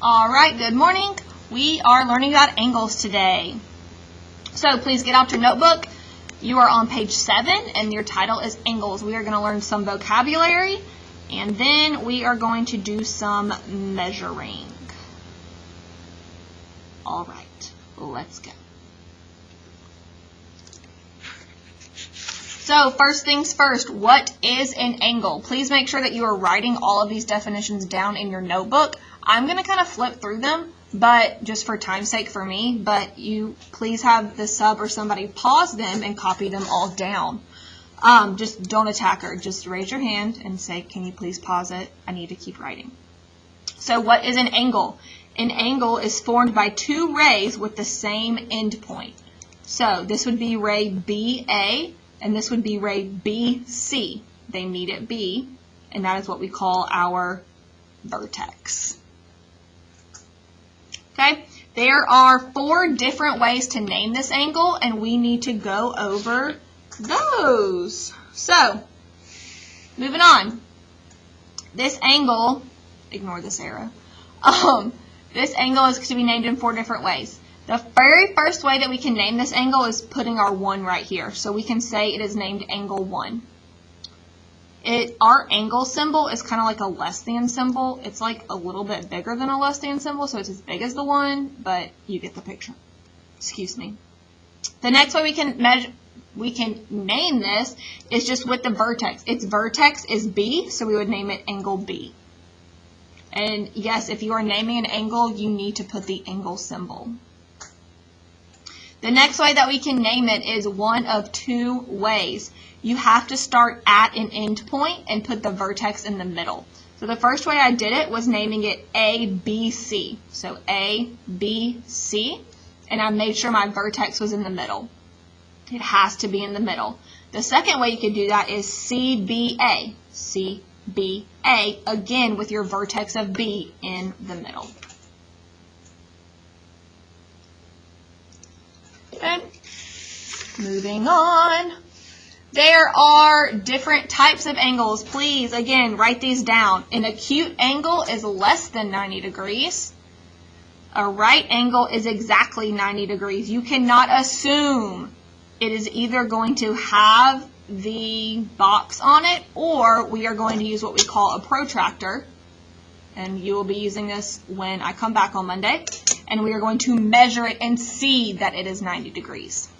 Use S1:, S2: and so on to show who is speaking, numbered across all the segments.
S1: All right, good morning. We are learning about angles today. So please get out your notebook. You are on page 7 and your title is angles. We are going to learn some vocabulary and then we are going to do some measuring. All right, let's go. So first things first, what is an angle? Please make sure that you are writing all of these definitions down in your notebook. I'm going to kind of flip through them, but just for time's sake for me, but you please have the sub or somebody pause them and copy them all down. Just don't attack her. Just raise your hand and say, can you please pause it? I need to keep writing. So what is an angle? An angle is formed by two rays with the same end point. So this would be ray BA and this would be ray BC. They meet at B, and that is what we call our vertex. Okay, there are 4 different ways to name this angle, and we need to go over those. So, moving on. This angle, ignore this arrow, this angle is to be named in 4 different ways. The very first way that we can name this angle is putting our 1 right here. So we can say it is named angle 1. Our angle symbol is kind of like a less than symbol. It's like a little bit bigger than a less than symbol, so it's as big as the 1, but you get the picture. Excuse me. The next way we can name this is just with the vertex. Its vertex is B, so we would name it angle B. And yes, if you are naming an angle, you need to put the angle symbol. The next way that we can name it is one of 2 ways. You have to start at an end point and put the vertex in the middle. So the first way I did it was naming it ABC. So ABC, and I made sure my vertex was in the middle. It has to be in the middle. The second way you could do that is CBA. CBA, again with your vertex of B in the middle. Okay, moving on. There are different types of angles. Please, again, write these down. An acute angle is less than 90 degrees. A right angle is exactly 90 degrees. You cannot assume it is either going to have the box on it or we are going to use what we call a protractor. And you will be using this when I come back on Monday. And we are going to measure it and see that it is 90 degrees.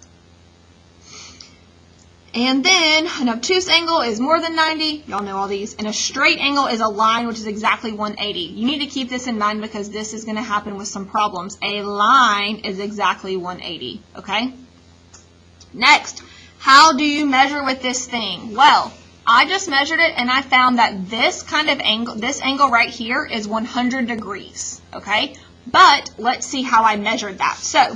S1: And then an obtuse angle is more than 90. Y'all know all these. And a straight angle is a line which is exactly 180. You need to keep this in mind because this is going to happen with some problems. A line is exactly 180. Okay? Next, how do you measure with this thing? Well, I just measured it and I found that this kind of angle, this angle right here is 100 degrees. Okay? But let's see how I measured that. So,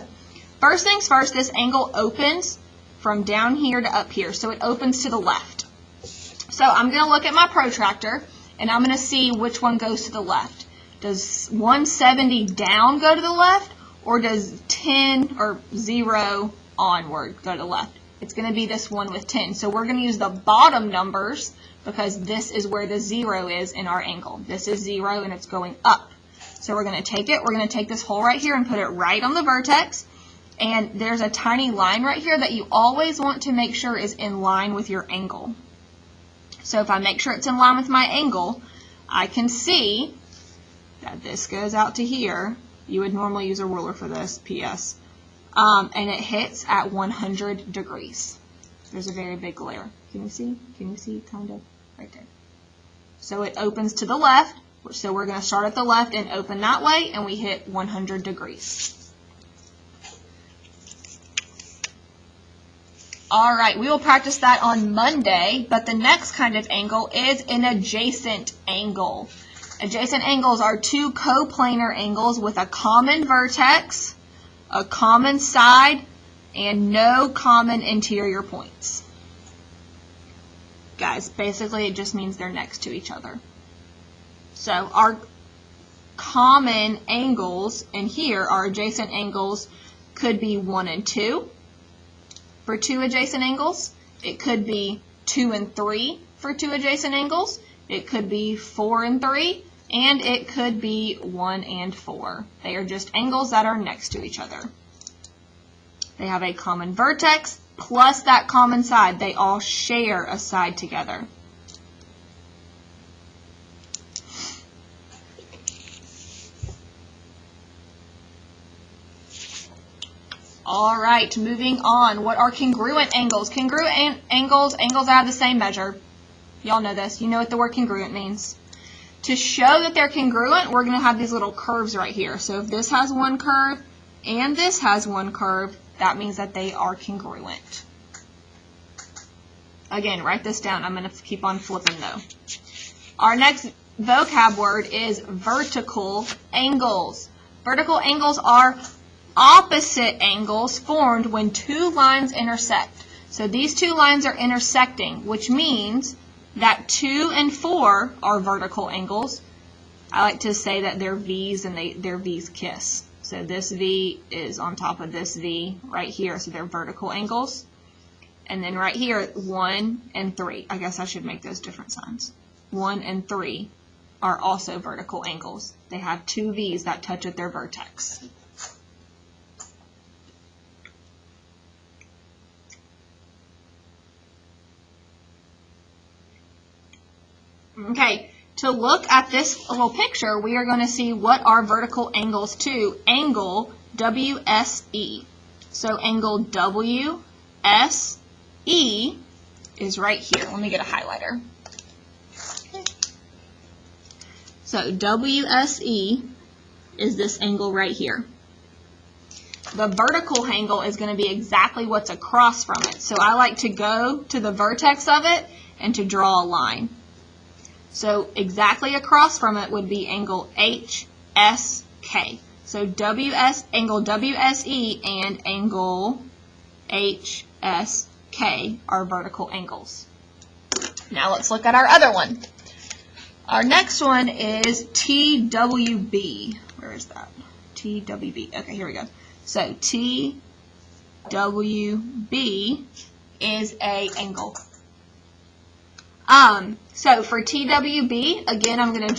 S1: first things first, this angle opens from down here to up here. So it opens to the left. So I'm going to look at my protractor and I'm going to see which one goes to the left. Does 170 down go to the left or does 10 or 0 onward go to the left? It's going to be this one with 10. So we're going to use the bottom numbers because this is where the 0 is in our angle. This is 0 and it's going up. So we're going to take it. We're going to take this hole right here and put it right on the vertex. And there's a tiny line right here that you always want to make sure is in line with your angle. So if I make sure it's in line with my angle, I can see that this goes out to here. You would normally use a ruler for this, PS. And it hits at 100 degrees. There's a very big glare. Can you see? Can you see kind of right there? So it opens to the left. So we're going to start at the left and open that way, and we hit 100 degrees. All right, we will practice that on Monday, but the next kind of angle is an adjacent angle. Adjacent angles are 2 coplanar angles with a common vertex, a common side, and no common interior points. Guys, basically it just means they're next to each other. So our common angles in here, our adjacent angles, could be 1 and 2. For 2 adjacent angles. It could be 2 and 3 for 2 adjacent angles. It could be 4 and 3. and it could be 1 and 4. They are just angles that are next to each other. They have a common vertex plus that common side. They all share a side together. All right, moving on. What are congruent angles? Congruent angles that have the same measure. Y'all know this. You know what the word congruent means. To show that they're congruent, we're going to have these little curves right here. So if this has one curve and this has one curve, that means that they are congruent. Again, write this down. I'm going to keep on flipping though. Our next vocab word is vertical angles. Vertical angles are opposite angles formed when two lines intersect. So these two lines are intersecting, which means that 2 and 4 are vertical angles. I like to say that they're V's and their V's kiss. So this V is on top of this V right here, so they're vertical angles. And then right here, 1 and 3. I guess I should make those different signs. 1 and 3 are also vertical angles. They have two V's that touch at their vertex. Okay, to look at this little picture, we are going to see what are vertical angles to angle WSE. So angle WSE is right here. Let me get a highlighter. So WSE is this angle right here. The vertical angle is going to be exactly what's across from it. So I like to go to the vertex of it and to draw a line. So exactly across from it would be angle HSK. So angle WSE and angle HSK are vertical angles. Now let's look at our other one. Our next one is TWB. Where is that? TWB. Okay, here we go. So TWB is a angle. So for TWB, again, I'm going to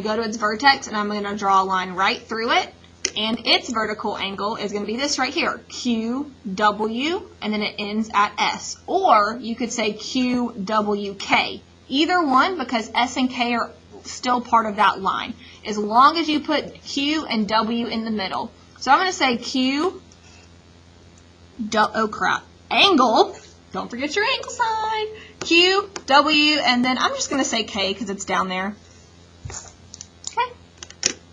S1: go to its vertex and I'm going to draw a line right through it. And its vertical angle is going to be this right here, QW, and then it ends at S. Or you could say QWK. Either one, because S and K are still part of that line, as long as you put Q and W in the middle. So I'm going to say angle, don't forget your angle sign, Q, W, and then I'm just going to say K because it's down there. Okay.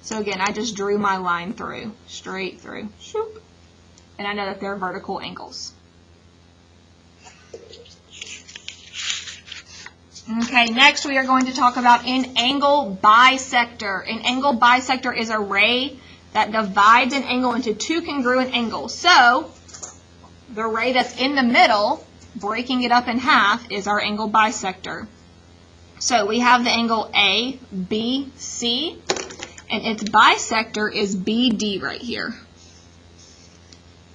S1: So again, I just drew my line through, straight through, shoop, and I know that they're vertical angles. Okay, next we are going to talk about an angle bisector. An angle bisector is a ray that divides an angle into two congruent angles. So the ray that's in the middle, breaking it up in half, is our angle bisector. So we have the angle ABC, and its bisector is BD right here.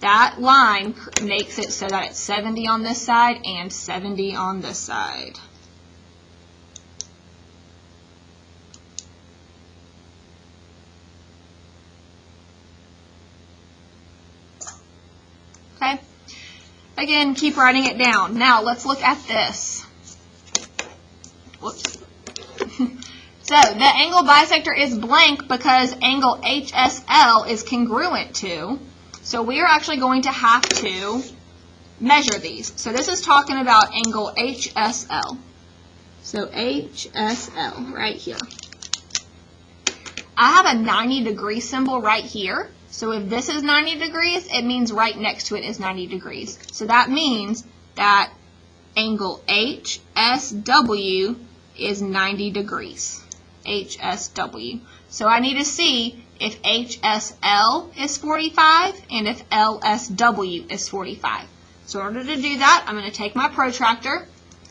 S1: That line makes it so that it's 70 on this side and 70 on this side. Okay. Again, keep writing it down. Now, let's look at this. Whoops. So, the angle bisector is blank because angle HSL is congruent to. So, we are actually going to have to measure these. So, this is talking about angle HSL. So, HSL right here. I have a 90-degree symbol right here. So if this is 90 degrees, it means right next to it is 90 degrees. So that means that angle HSW is 90 degrees. HSW. So I need to see if HSL is 45 and if LSW is 45. So in order to do that, I'm going to take my protractor.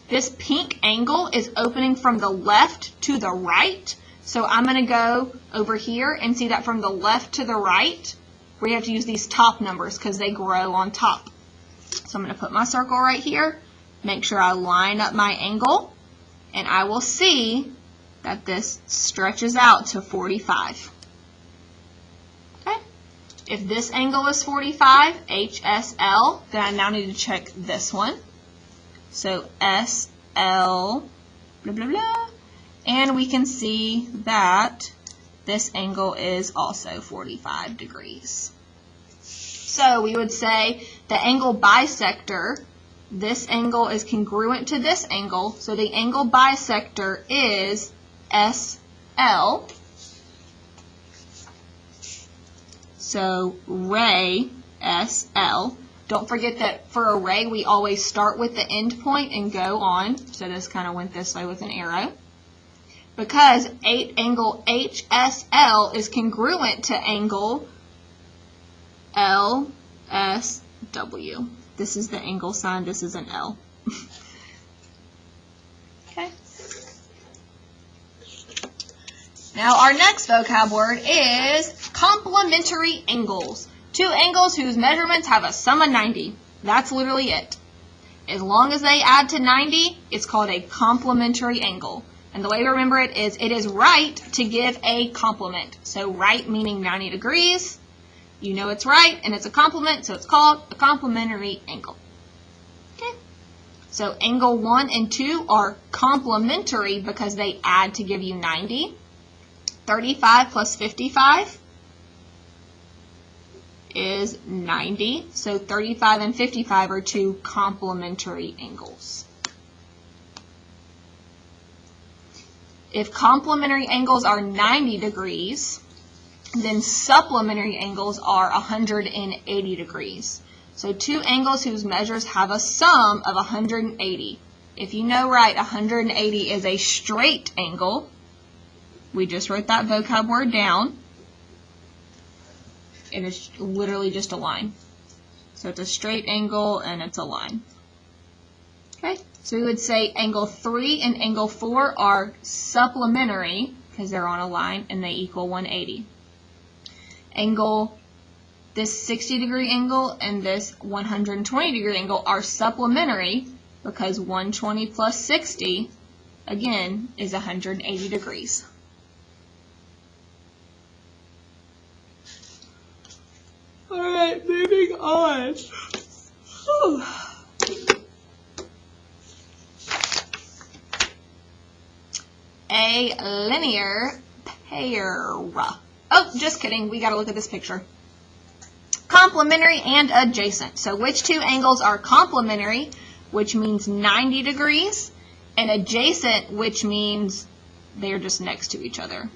S1: This pink angle is opening from the left to the right. So I'm going to go over here and see that from the left to the right, we have to use these top numbers because they grow on top. So I'm going to put my circle right here, make sure I line up my angle, and I will see that this stretches out to 45. Okay? If this angle is 45, HSL, then I now need to check this one. So SL, blah, blah, blah. And we can see that this angle is also 45 degrees. So we would say the angle bisector, this angle is congruent to this angle, so the angle bisector is SL. So ray SL. Don't forget that for a ray we always start with the end point and go on. So this kind of went this way with an arrow. Because angle HSL is congruent to angle LSW. This is the angle sign, this is an L. Okay. Now our next vocab word is complementary angles. Two angles whose measurements have a sum of 90. That's literally it. As long as they add to 90, it's called a complementary angle. And the way to remember it is right to give a complement. So right meaning 90 degrees. You know it's right, and it's a complement, so it's called a complementary angle. Okay. So angle 1 and 2 are complementary because they add to give you 90. 35 plus 55 is 90. So 35 and 55 are two complementary angles. If complementary angles are 90 degrees, then supplementary angles are 180 degrees. So two angles whose measures have a sum of 180. If you know right, 180 is a straight angle. We just wrote that vocab word down. It is literally just a line. So it's a straight angle and it's a line. Okay, so we would say angle 3 and angle 4 are supplementary because they're on a line and they equal 180. This 60 degree angle and this 120 degree angle are supplementary because 120 plus 60, again, is 180 degrees. Alright, moving on. Whew. A linear pair. Oh, just kidding. We got to look at this picture. Complementary and adjacent. So which two angles are complementary, which means 90 degrees, and adjacent, which means they're just next to each other.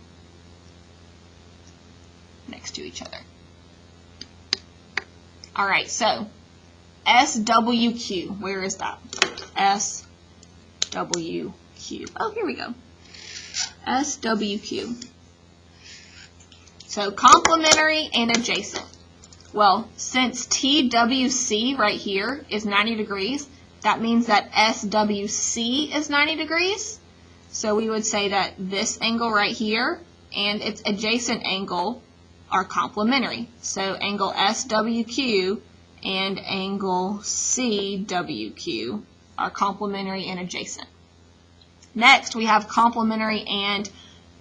S1: Next to each other. All right, so SWQ. Where is that? SWQ. Oh, here we go. SWQ. So complementary and adjacent. Well, since TWC right here is 90 degrees, that means that SWC is 90 degrees. So we would say that this angle right here and its adjacent angle are complementary. So angle SWQ and angle CWQ are complementary and adjacent. Next, we have complementary and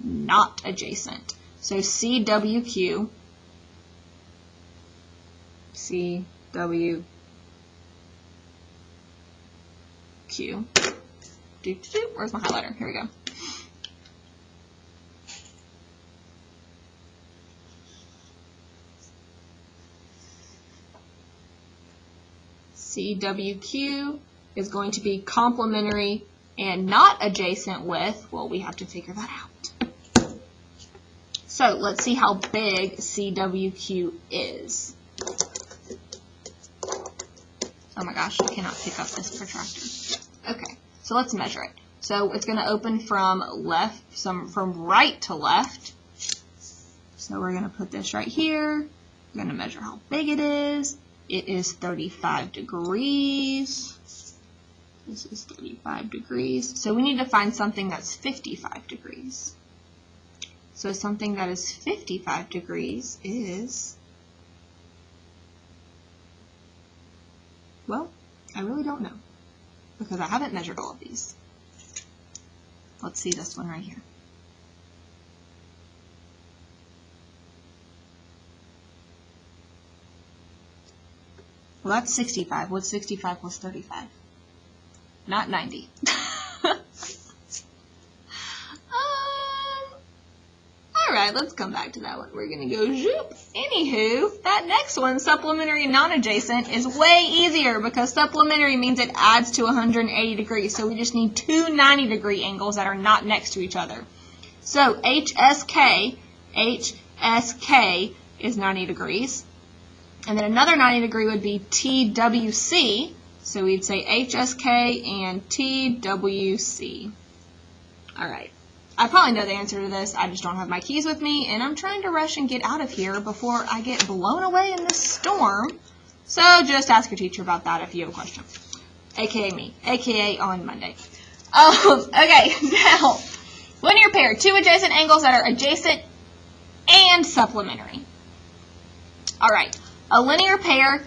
S1: not adjacent. So CWQ, where's my highlighter? Here we go. CWQ is going to be complementary and not adjacent with, well, we have to figure that out. So let's see how big CWQ is. Oh my gosh, I cannot pick up this protractor. Okay, so let's measure it. So it's going to open from right to left. So we're going to put this right here. We're going to measure how big it is. It is 35 degrees. This is 35 degrees. So we need to find something that's 55 degrees. So something that is 55 degrees is, well, I really don't know because I haven't measured all of these. Let's see this one right here. Well, that's 65. What's 65 plus 35? Not 90. All right, let's come back to that one. We're going to go zoop. Anywho, that next one, supplementary non-adjacent, is way easier because supplementary means it adds to 180 degrees. So we just need two 90-degree angles that are not next to each other. So HSK is 90 degrees. And then another 90 degree would be TWC. So we'd say HSK and TWC. All right. I probably know the answer to this. I just don't have my keys with me, and I'm trying to rush and get out of here before I get blown away in this storm. So just ask your teacher about that if you have a question. AKA me. AKA on Monday. Okay, now, linear pair. Two adjacent angles that are adjacent and supplementary. All right. A linear pair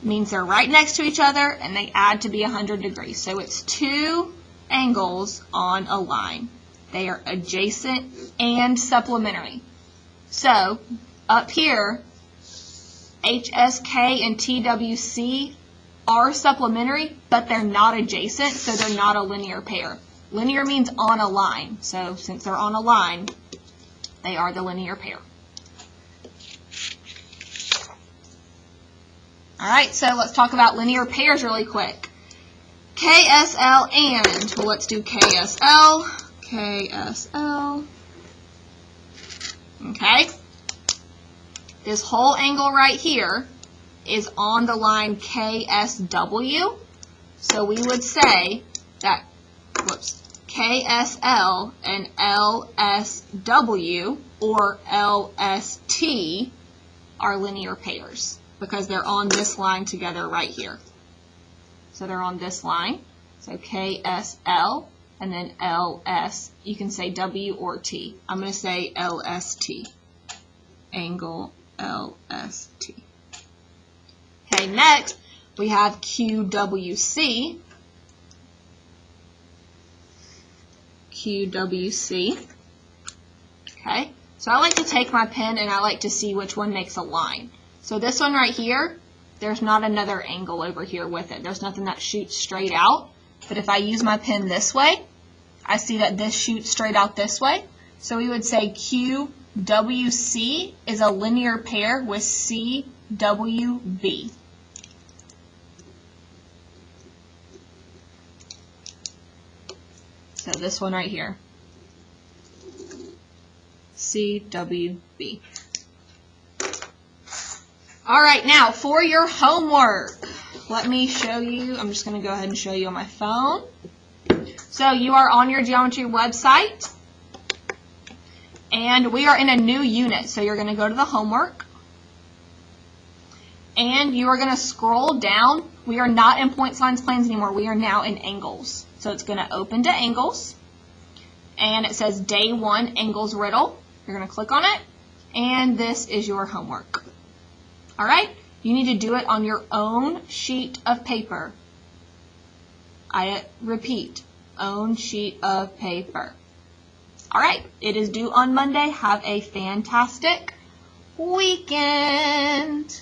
S1: means they're right next to each other, and they add to be 100 degrees. So it's two angles on a line. They are adjacent and supplementary. So up here, HSK and TWC are supplementary, but they're not adjacent, so they're not a linear pair. Linear means on a line. So since they're on a line, they are the linear pair. All right, so let's talk about linear pairs really quick. KSL and, well, let's do KSL. KSL. Okay. This whole angle right here is on the line KSW. So we would say that, KSL and LSW or LST are linear pairs because they're on this line together right here. So they're on this line. So KSL. And then LS, you can say W or T. I'm going to say LST, angle LST. Okay, next we have QWC. QWC. Okay, so I like to take my pen and I like to see which one makes a line. So this one right here, there's not another angle over here with it. There's nothing that shoots straight out. But if I use my pen this way, I see that this shoots straight out this way. So we would say QWC is a linear pair with CWB. So this one right here. CWB. All right, now for your homework, let me show you. I'm just going to go ahead and show you on my phone. So you are on your geometry website, and we are in a new unit. So you're going to go to the homework, and you are going to scroll down. We are not in points, lines, planes anymore. We are now in angles. So it's going to open to angles, and it says Day 1 Angles Riddle. You're going to click on it, and this is your homework. All right? You need to do it on your own sheet of paper. I repeat, own sheet of paper. All right, it is due on Monday. Have a fantastic weekend.